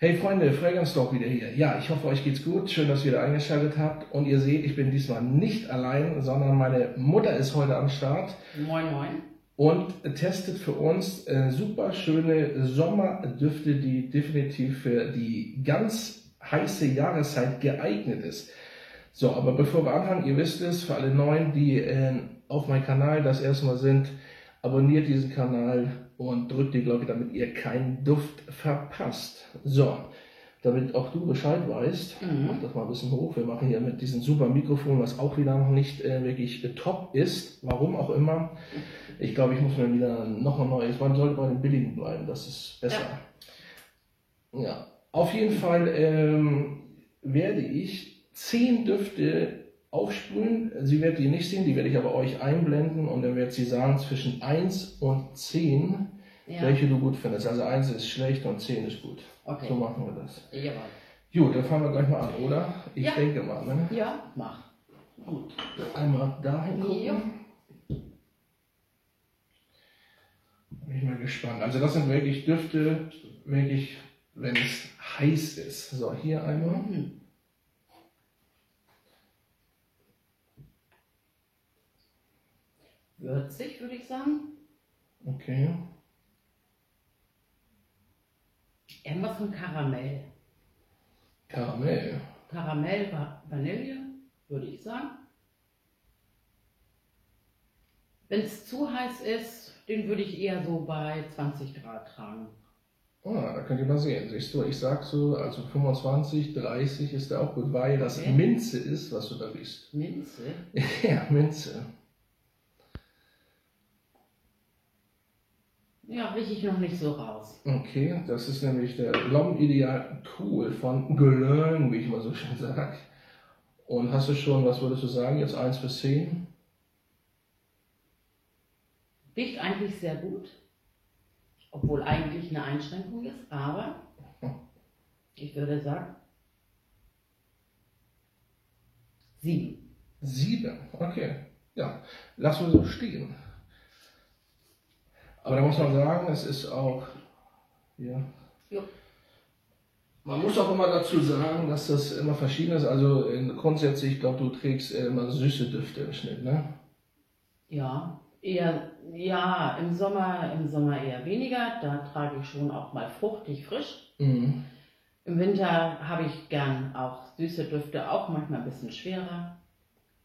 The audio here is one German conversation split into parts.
Hey Freunde, Fragrance Talk wieder hier. Ja, ich hoffe, euch geht's gut. Schön, dass ihr wieder eingeschaltet habt. Und ihr seht, ich bin diesmal nicht allein, sondern meine Mutter ist heute am Start. Moin, moin. Und testet für uns super schöne Sommerdüfte, die definitiv für die ganz heiße Jahreszeit geeignet ist. So, aber bevor wir anfangen, ihr wisst es, für alle Neuen, die auf meinem Kanal das erste Mal sind, abonniert diesen Kanal und drückt die Glocke, damit ihr keinen Duft verpasst. So, damit auch du Bescheid weißt, mach das mal ein bisschen hoch. Wir machen hier mit diesem super Mikrofon, was auch wieder noch nicht wirklich top ist. Warum auch immer. Ich glaube, ich muss mir wieder noch ein neues, man sollte bei den billigen bleiben, das ist besser. Ja, auf jeden Fall werde ich 10 Düfte aufsprühen. Sie wird die nicht sehen, die werde ich aber euch einblenden und dann wird sie sagen zwischen 1 und 10, welche du gut findest. Also 1 ist schlecht und 10 ist gut. Okay. So machen wir das. Jawohl. Gut, dann fangen wir gleich mal an, oder? Ich denke mal, ne? Ja, mach. Gut. Einmal dahin gucken. Ja. Bin ich mal gespannt. Also das sind wirklich Düfte, wirklich, wenn es heiß ist. So, hier einmal. Würzig, würde ich sagen. Okay. Irgendwas von Karamell. Karamell. Karamell, Vanille, würde ich sagen. Wenn es zu heiß ist, den würde ich eher so bei 20 Grad tragen. Ah, da könnt ihr mal sehen. Siehst du, ich sag so, also 25, 30 ist da auch gut, weil das Minze ist, was du da riechst. Minze? Ja, Minze. Ja, rieche ich noch nicht so raus. Okay, das ist nämlich der L'Homme Ideal Cool von Guerlain, wie ich mal so schön sage. Und hast du schon, was würdest du sagen, jetzt 1 bis 10? Riecht eigentlich sehr gut, obwohl eigentlich eine Einschränkung ist, aber ich würde sagen 7. 7, okay. Ja, lassen wir so stehen. Aber da muss man sagen, es ist auch, ja. Man muss auch immer dazu sagen, dass das immer verschieden ist. Also grundsätzlich, ich glaube, du trägst immer süße Düfte im Schnitt, ne? Ja, eher, ja, im Sommer eher weniger. Da trage ich schon auch mal fruchtig, frisch. Mhm. Im Winter habe ich gern auch süße Düfte, auch manchmal ein bisschen schwerer.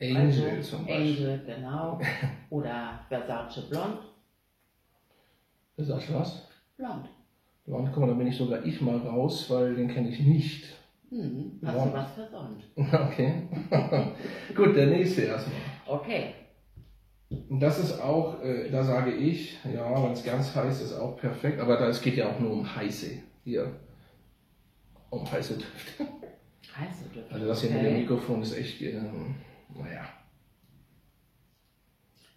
Angel zum Beispiel. Angel, genau. Oder Versace Blond. Sagst du was? Blond. Blond, guck mal, da bin ich sogar ich mal raus, weil den kenne ich nicht. Hast du was versäumt? Okay. Gut, der nächste erstmal. Okay. Und das ist auch, da sage ich, ja, wenn es ganz heiß ist, auch perfekt, aber es geht ja auch nur um heiße, hier, um heiße Düfte. Heiße Düfte. Also das hier mit dem Mikrofon ist echt, naja.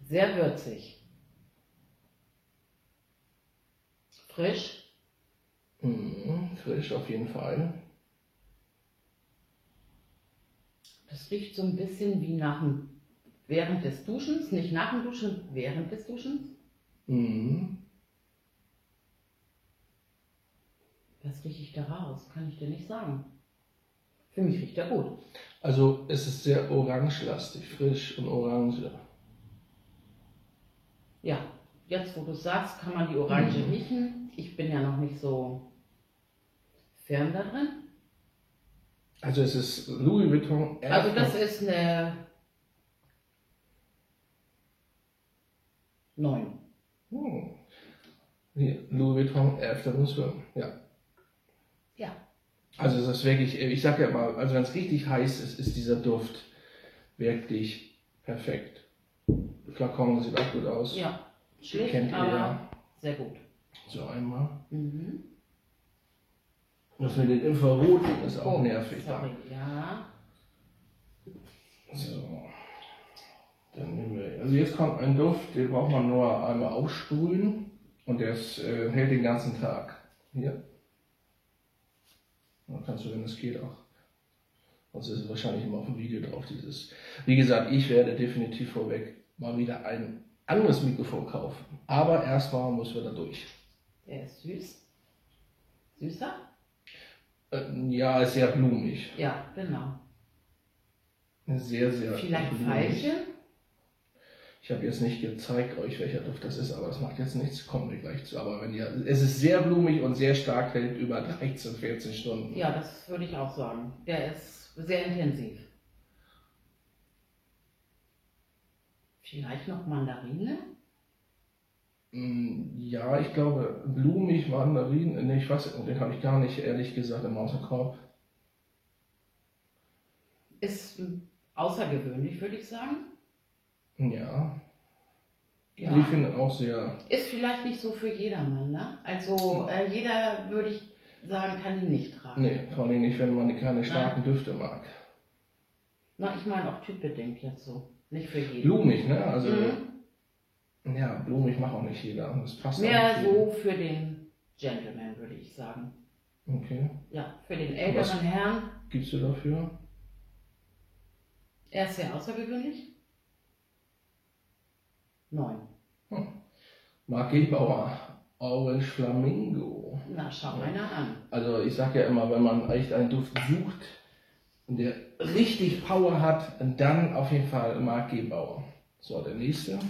Sehr würzig. Frisch. Frisch auf jeden Fall. Das riecht so ein bisschen wie während des Duschens, nicht nach dem Duschen, während des Duschens. Was rieche ich da raus? Kann ich dir nicht sagen. Für mich riecht er gut. Also es ist sehr orangelastig, frisch und orange. Ja, jetzt wo du sagst, kann man die Orange riechen. Ich bin ja noch nicht so firm da drin. Also es ist Louis Vuitton. Also das ist eine 9. Hier, Louis Vuitton Afternoon Swim, ja. Ja. Also es ist wirklich, ich sag ja mal, also wenn es richtig heiß ist, ist dieser Duft wirklich perfekt. Flakon sieht auch gut aus. Ja, schlicht, Kennt ihr aber ja. sehr gut. So einmal. Das mit den Infraroten ist auch nervig. Sorry, ja. So. Dann nehmen wir, also jetzt kommt ein Duft, den braucht man nur einmal aufsprühen und der hält den ganzen Tag. Hier. Dann kannst du, wenn es geht, auch. Sonst ist es wahrscheinlich immer auf dem Video drauf. Wie gesagt, ich werde definitiv vorweg mal wieder ein anderes Mikrofon kaufen. Aber erstmal müssen wir da durch. Der ist süß. Süßer? Ja, ist sehr blumig. Ja, genau. Sehr, sehr Vielleicht blumig. Veilchen? Ich habe jetzt nicht gezeigt euch, welcher Duft das ist, aber das macht jetzt nichts, kommen wir gleich zu. Aber es ist sehr blumig und sehr stark, hält über 13, 14 Stunden. Ja, das würde ich auch sagen. Der ist sehr intensiv. Vielleicht noch Mandarine? Ja, ich glaube, blumig, Mandarinen, nee, ich weiß, den habe ich gar nicht, ehrlich gesagt, im Außenkorb. Ist außergewöhnlich, würde ich sagen. Ja. Ja. Ich finde auch sehr. Ist vielleicht nicht so für jedermann, ne? Also jeder, würde ich sagen, kann ihn nicht tragen. Nee, vor allem nicht, wenn man keine starken Düfte mag. Na, ich meine auch typbedingt jetzt so. Nicht für jeden. Blumig, ne? Also, ja, blumig macht auch nicht jeder. Das passt Mehr auch nicht so für den Gentleman, würde ich sagen. Okay. Ja, für den älteren Herrn. Gibst du dafür? Er ist sehr außergewöhnlich. 9. Marc Gebauer, Orange Flamingo. Na, schau einer an. Also ich sage ja immer, wenn man echt einen Duft sucht, der richtig Power hat, dann auf jeden Fall Marc Gebauer. So, der nächste.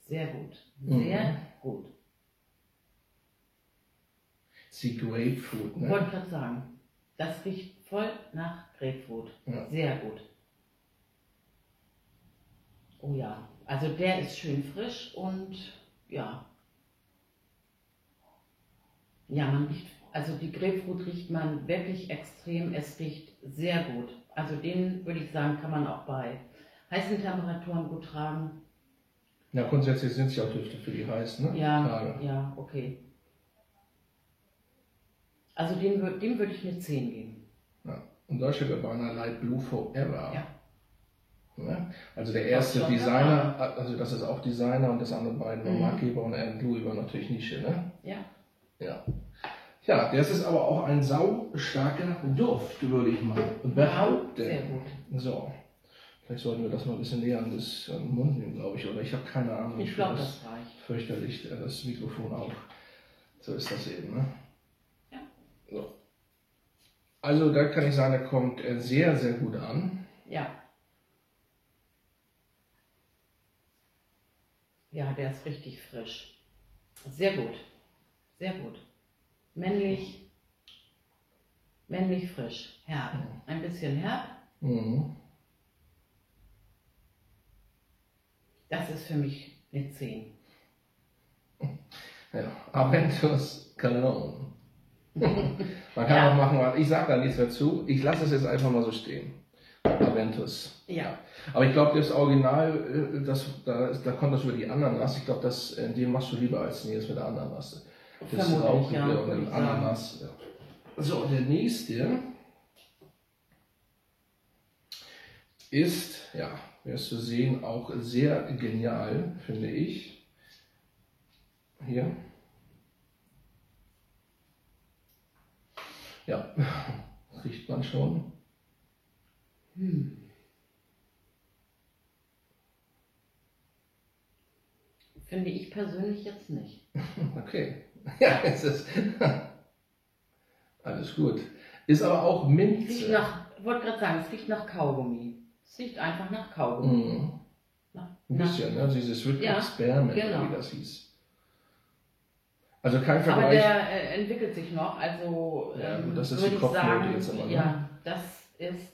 Sehr gut. Sehr gut. Die Grapefruit, ne? Wollte gerade sagen, das riecht voll nach Grapefruit. Ja. Sehr gut. Oh ja, also der ist schön frisch und ja. Ja, man riecht, also die Grapefruit riecht man wirklich extrem. Es riecht sehr gut. Also den würde ich sagen, kann man auch bei heißen Temperaturen gut tragen. Ja, grundsätzlich sind es ja auch Düfte für die heißen, ne? Ja, Tage. ja, okay. Also dem würde ich eine 10 geben. Ja. Und Deutsche Gabbana Light Blue Forever. Ja. Ja. Also der erste Deutsche Designer, Gabbana. also das ist auch Designer und das andere beiden war Marc Gebauer und Anne Louis war natürlich Nische, ne? Ja. Ja. Ja, das ist aber auch ein saustarker Duft, würde ich mal behaupten. Sehr gut. So. Vielleicht sollten wir das mal ein bisschen näher an das Mund nehmen, glaube ich. Oder ich habe keine Ahnung. Ich glaube, das reicht. Fürchterlich, das Mikrofon auch. So ist das eben, ne? Ja. So. Also da kann ich sagen, der kommt sehr, sehr gut an. Ja. Ja, der ist richtig frisch. Sehr gut. Sehr gut. Männlich frisch. Herb. Ein bisschen herb. Mhm. Das ist für mich eine 10. Ja, Aventus Cologne. Man kann auch machen, ich sage da nichts dazu, ich lasse es jetzt einfach mal so stehen. Aventus. Ja. Aber ich glaube, das Original, da kommt das über die Ananas. Ich glaube, den machst du lieber als jetzt mit der Ananas. Das Rauchige und den Ananas. Ja. So, der nächste ist, ja, wirst du sehen, auch sehr genial, finde ich. Hier. Ja, riecht man schon. Finde ich persönlich jetzt nicht. Okay. Ja, es ist alles gut. Ist aber auch Minze. Riecht nach, ich wollte gerade sagen, es riecht nach Kaugummi. Es riecht einfach nach Kaugummi. Ein bisschen, ne? Dieses Sweet Experiment, genau. wie das hieß. Also kein Vergleich. Aber der entwickelt sich noch, also Ja, das ist würde die ich Kopfnote sagen, jetzt aber, ne? ja, das ist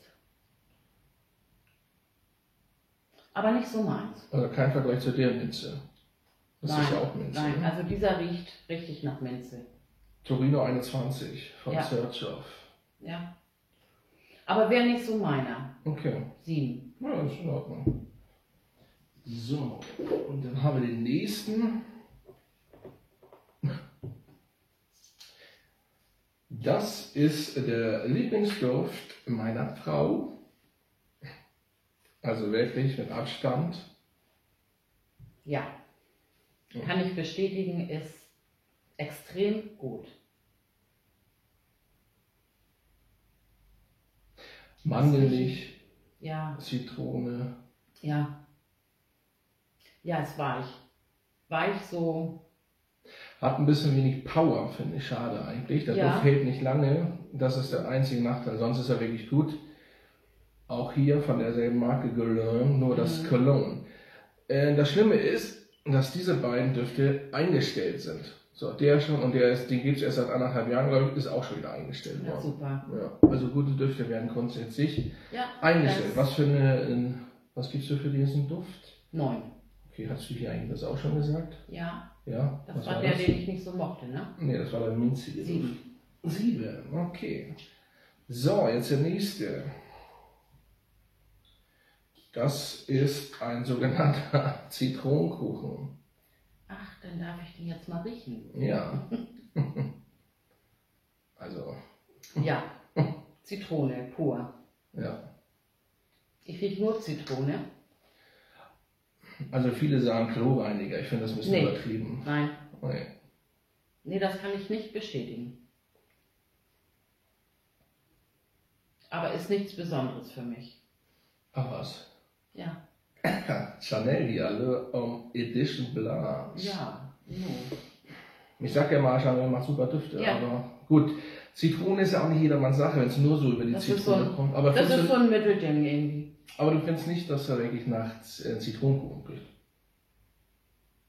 aber nicht so meins. Also kein Vergleich zu der Minze. Das Nein, ist ja auch Minze. nein, Ne? also dieser riecht richtig nach Minze. Torino 21 von Ja. Search-Off. Ja. Aber wäre nicht so meiner. Okay. 7. Ja, das ist in Ordnung. So, und dann haben wir den nächsten. Das ist der Lieblingsduft meiner Frau. Also wirklich mit Abstand. Ja. Kann ich bestätigen, ist extrem gut. Mandelmilch, Ja, Zitrone. ja. Ja, ist weich. Weich so. Hat ein bisschen wenig Power, finde ich. Schade eigentlich. Der Ja. Duft hält nicht lange. Das ist der einzige Nachteil. Sonst ist er wirklich gut. Auch hier von derselben Marke Guerlain, nur das Cologne. Das Schlimme ist, dass diese beiden Düfte eingestellt sind. So, der schon und den gibt es erst seit 1,5 Jahren, glaube ich, ist auch schon wieder eingestellt Ja, worden. super. Ja, also gute Düfte werden grundsätzlich Ja, eingestellt. Was gibst du für diesen Duft? 9. Okay, hast du hier eigentlich das auch schon gesagt? Ja, Ja. das was war der, den ich nicht so mochte, ne? Nee, das war der minzige. 7. 7, okay. So, jetzt der nächste. Das ist ein sogenannter Zitronenkuchen. Ach, dann darf ich den jetzt mal riechen. Ja. Also, Ja, Zitrone pur. ja. Ich rieche nur Zitrone. Also viele sagen Chlorreiniger. Ich finde das ein bisschen Nee. übertrieben. Nein, Nee. nee, das kann ich nicht bestätigen. Aber ist nichts Besonderes für mich. Ach was. Ja, Chanel hier, Le Homme Edition Blanche. ja, no. Ich sag ja mal, Chanel macht super Düfte, Ja. aber gut. Zitrone ist ja auch nicht jedermanns Sache, wenn es nur so über die Das ist Zitrone so ein- kommt. Aber, Das findest ist so ein Mittelding irgendwie. aber du findest nicht, dass er wirklich nach Zitronenkuchen riecht.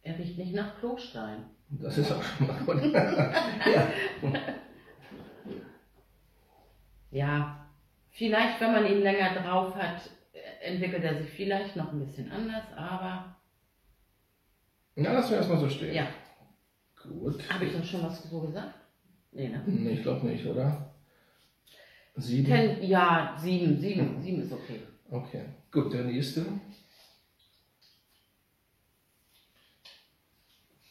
Er riecht nicht nach Klostein. Das ist auch schon mal gut. Ja. Ja, vielleicht, wenn man ihn länger drauf hat, entwickelt er sich vielleicht noch ein bisschen anders, aber Ja, lassen wir erstmal so stehen. ja. Gut. Habe ich doch schon was so gesagt? Nee, ne? Nee, ich glaube nicht, oder? 7? Ja, 7 ist okay. Okay. Gut, der nächste.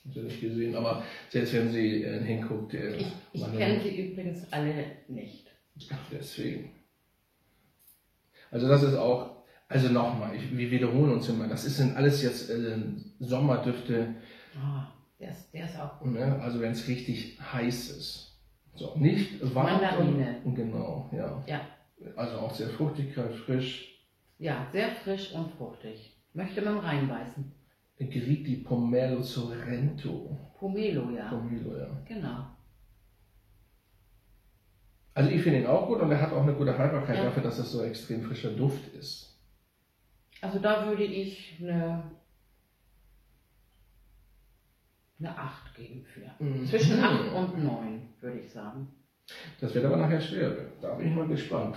Habt ihr nicht gesehen, aber selbst wenn sie hinguckt, Ich kenne sie übrigens alle nicht. deswegen. Also das ist auch, also nochmal, wir wiederholen uns immer, sind alles jetzt Sommerdüfte, Ah, der ist auch gut. ne? Also wenn es richtig heiß ist. So, nicht warm. Mandarine. Genau, ja. Ja. Also auch sehr fruchtig, frisch. Ja, sehr frisch und fruchtig. Möchte man reinbeißen. Grigi Pomelo Sorrento. Pomelo, ja. Pomelo, ja. Genau. Also ich finde ihn auch gut und er hat auch eine gute Haltbarkeit Ja. dafür, dass es so extrem frischer Duft ist. Also da würde ich eine 8 geben für. Mhm. Zwischen 8 und 9, würde ich sagen. Das wird aber nachher schwer. Da bin ich mal gespannt.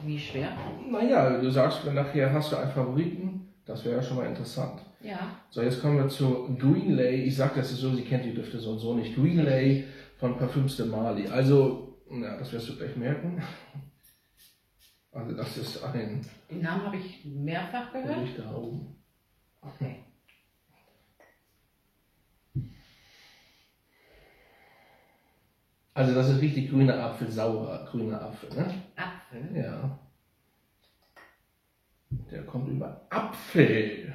Wie schwer? Naja, du sagst mir nachher, hast du einen Favoriten? Das wäre ja schon mal interessant. Ja. So, jetzt kommen wir zu Greenlay. Ich sag das so, sie kennt die Düfte so und so nicht. Greenlay von Parfüms de Mali. Also, ja, das wirst du gleich merken. Also das ist ein Den Namen habe ich mehrfach gehört. Licht da oben. Okay. Also das ist richtig grüner Apfel, saurer grüner Apfel, ne? Apfel. Ja. Der kommt über Apfel.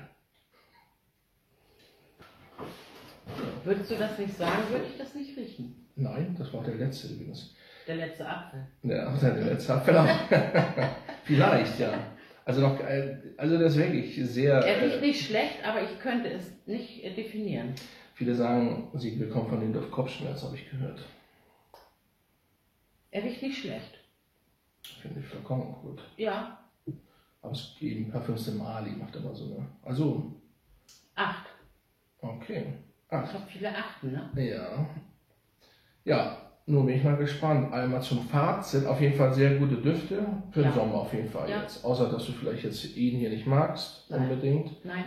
Würdest du das nicht sagen, würde ich das nicht riechen. Nein, das war der letzte übrigens. Der letzte Apfel. Ja, der letzte Apfel auch. Vielleicht, ja. Also noch, also das ist wirklich sehr. Er riecht nicht schlecht, aber ich könnte es nicht definieren. Viele sagen, sie bekommen von dem Duft Kopfschmerz, habe ich gehört. Er riecht nicht schlecht. Finde ich vollkommen gut. Ja. Aber es eben Parfüms de Mali macht immer so eine. Also, 8. okay. Ich habe viele Achten, ne? Ja. Ja, nun bin ich mal gespannt. Einmal zum Fazit. Auf jeden Fall sehr gute Düfte. Für den Ja. Sommer auf jeden Fall Ja. jetzt. Außer, dass du vielleicht jetzt ihn hier nicht magst, Nein. unbedingt. Nein.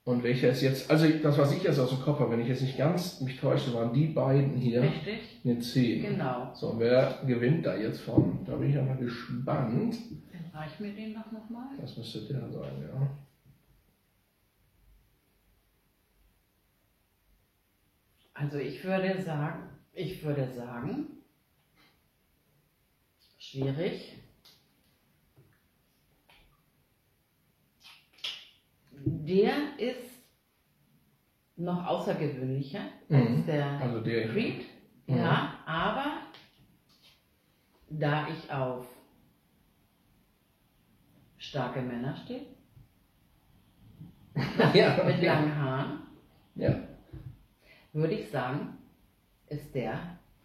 Und welcher ist jetzt, also das, was ich jetzt aus dem Kopf habe, wenn ich jetzt nicht ganz mich täusche, waren die beiden hier Richtig. eine 10. Genau. So, wer gewinnt da jetzt von? Da bin ich ja mal gespannt. Dann reich mir den doch nochmal. Das müsste der sein, ja. Also ich würde sagen, schwierig. Der ist noch außergewöhnlicher als der Also der. Creed. Ja, aber da ich auf starke Männer steht. Ja, Mit okay. langen Haaren. Ja. Würde ich sagen, ist der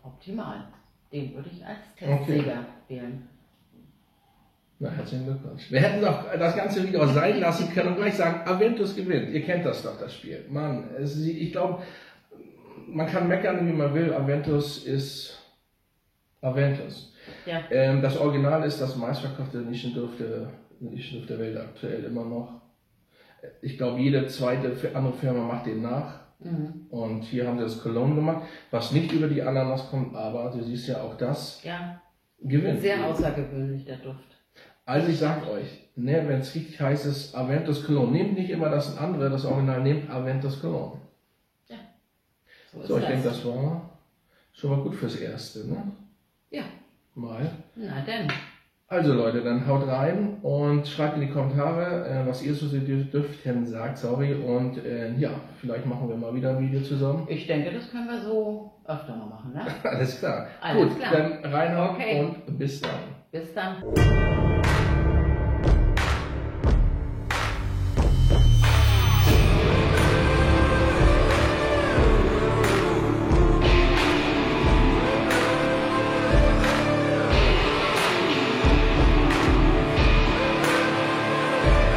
optimal. Den würde ich als Testsieger wählen. Na, herzlichen Glückwunsch. Wir hätten doch das ganze Video auch sein lassen können und gleich sagen, Aventus gewinnt. Ihr kennt das doch, das Spiel. Mann, ich glaube, man kann meckern, wie man will. Aventus ist Aventus. Ja. Das Original ist das meistverkaufte Nischenduft der Welt aktuell immer noch. Ich glaube, jede zweite andere Firma macht den nach. Mhm. Und hier haben sie das Cologne gemacht, was nicht über die Ananas kommt, aber du siehst ja auch das gewinnt. Sehr außergewöhnlich, der Duft. Also ich sag euch, ne, wenn es richtig heiß ist, Aventus Cologne. Nehmt nicht immer das andere, das Original, nehmt Aventus Cologne. Ja. So, ich denke, das war schon mal gut fürs Erste, ne? Ja. Mal. Na denn. Also Leute, dann haut rein und schreibt in die Kommentare, was ihr zu den Düftchen sagt, sorry. Und ja, vielleicht machen wir mal wieder ein Video zusammen. Ich denke, das können wir so öfter mal machen, ne? Alles klar. Alles Gut, klar. dann reinhauen Okay. und bis dann. Bis dann.